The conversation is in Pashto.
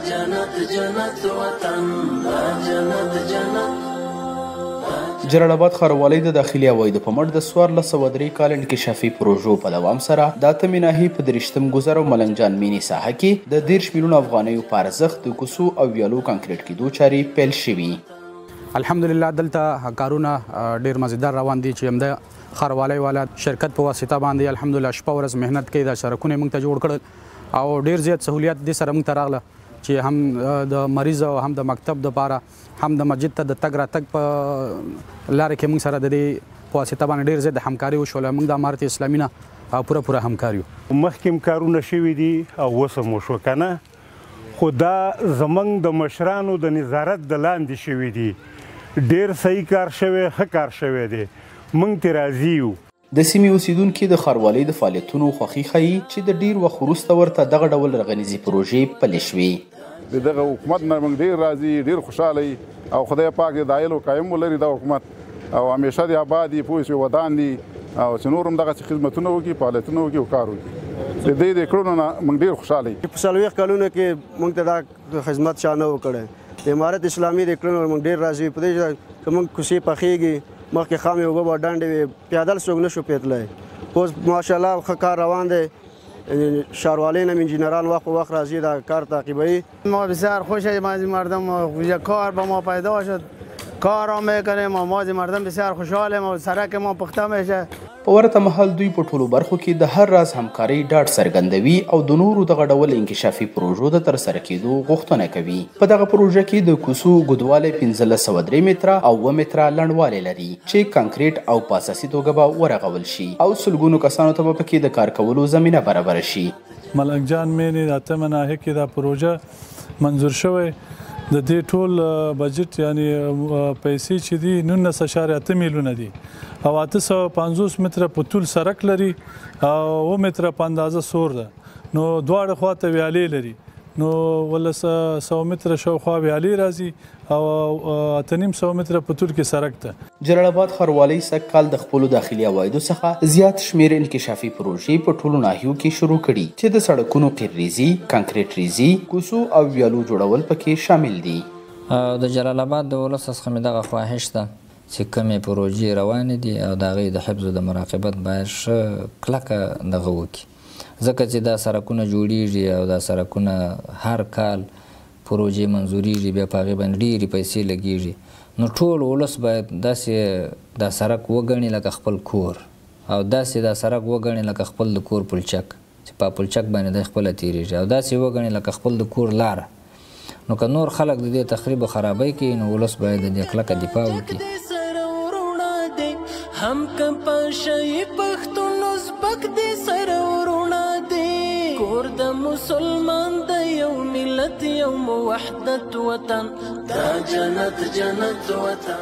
جنت جنت وطن دا جنت جنت. جلال آباد ښاروالۍ د داخلي عوایدو په مټ د 1403 کال انکشافي پروژو په دوام سره د اتمې ناحیې په 30 ګذر او ملنګ جان مینې ساحه کې د 10 میلیونو افغانیو په ارزښت د کوڅو او ویالو کانکریټ کېدو چارې پیل شوي. الحمدلله دلته کارونه ډېر مزیدار روان دي چې همدا ښاروالۍ والا شرکت په واسطه باندې الحمدلله شپه ورځ محنت کوي. دا سړکونه موږ ته جوړ کړل او ډېر زیات سهولیات دې سره موږ ته راغله چې هم د مریض او هم د مکتب دپاره هم د مسجد ته د تګ راتګ په لارې کې موږ سره د دې په واسطه باندې ډېر زیات همکاري وشوله. موږ د امارت اسلامي نه پوره همکار یو. مخکې کارونه شوي دي او اوس هم وشو که نه، خو دا زموږ د مشرانو د نظارت د لاندې شوي دي. ډېر صحیح کار شوی، ښه کار شوی دی، موږ ترې راضي یو. د سیمې اوسیدونکي د ښاروالۍ د فعالیتونو خوښي ښیي چې د ډېر وخت وروسته ورته دغه ډول رغنیزې پروژې پلې شوې. د دغه حکومت نه موږ ډېر راضي، ډېر خوشحاله یو او خدای پاک دې د عایلو قایم ولري دا حکومت او همیشه دې آباد وي، پوه شوې ودان دي او چې نور هم دغسې خدمتونه وکړي، فعالیتونه وکړي او کار وکړي. د دې کړنو نه موږ ډېر خوشحاله یو. په 40 کلونو کې موږ ته دا خدمت چا نه و کړی. د امارت اسلامي د کړنو موږ ډېر راضي یو. په دې که موږ کوڅې پخېږي، مخکې خامې اوبه به ډنډې وې، پیادل څوک نه شو پیتلی. اوس ماشاءالله ښه کار روان دی. شهروالۍ هم انجینران وقت به وقت راضی در کار تعقیبی. ما بسیار خوشحالیم از مردم، کار به ما پیدا شد، کار را میکنیم و ما از مردم بسیار خوشحالیم و سرک ما پخته میشه. په ورته مهال دوی په ټولو برخو کې د هر راز همکارۍ ډاډ څرګندوي او د نورو دغه ډول انکشافي پروژو د ترسره کېدو غوښتنه کوي. په دغه پروژه کې د کوڅو اوږدوالی 1503 متره او 2 متره لنډوالی لري چې کانکریټ او په اساسي توګه به ورغول شي او سلګونو کسانو ته به پکې د کار کولو زمینه برابره شي. ملنګ جان مینې د اتمه ناحیه کې دا پروژه منظور شوی. د دې ټول بجټ یعنی پیسې چې دي 19.8 میلیونه دي او 850 متره په طول سرک لري او 2 متره په اندازه سور ده. نو دواړه خواته ویالې لري، نو ولس 100 متره شاوخوا ویالې راځي او 8.5 متره په طول کې سرک ده. جلال آباد ښاروالۍ سږ کال د خپلو داخلي عوایدو څخه زیات شمېر انکشافي پروژې په ټولو ناحیو کې شروع کړي چې د سړکونو قیرریزي، کانکریټ ریزي، کوڅو او ویالو جوړول پکې شامل دي. د جلال آباد د ولس څخه مې دغه خواهش ده چې کومې پروژې روانې دي او د هغې د حفظ او د مراقبت باید ښه کلکه دغه وکړي، ځکه چې دا سرکونه جوړیږي او دا سرکونه هر کال پروژې منظوریږي، بیا په هغې باندې ډېرې پیسې لګیږي. نو ټول ولس باید داسې دا سرک وګڼي لکه خپل کور او داسې دا سرک وګڼي لکه خپل د کور پلچک چې په پلچک باندې دی خپله تېرېږي او داسې وګڼي لکه خپل د کور لاره. نو که نور خلک د دې تخریب و خرابۍ کوي نو ولس باید د دې کلکه دفاع وکړي. هم که پاشای پښتون ازبک دې سره ورونه دی، کور د مسلمان د یو ملت یو موحدت وطن دا جنت جنت وطن.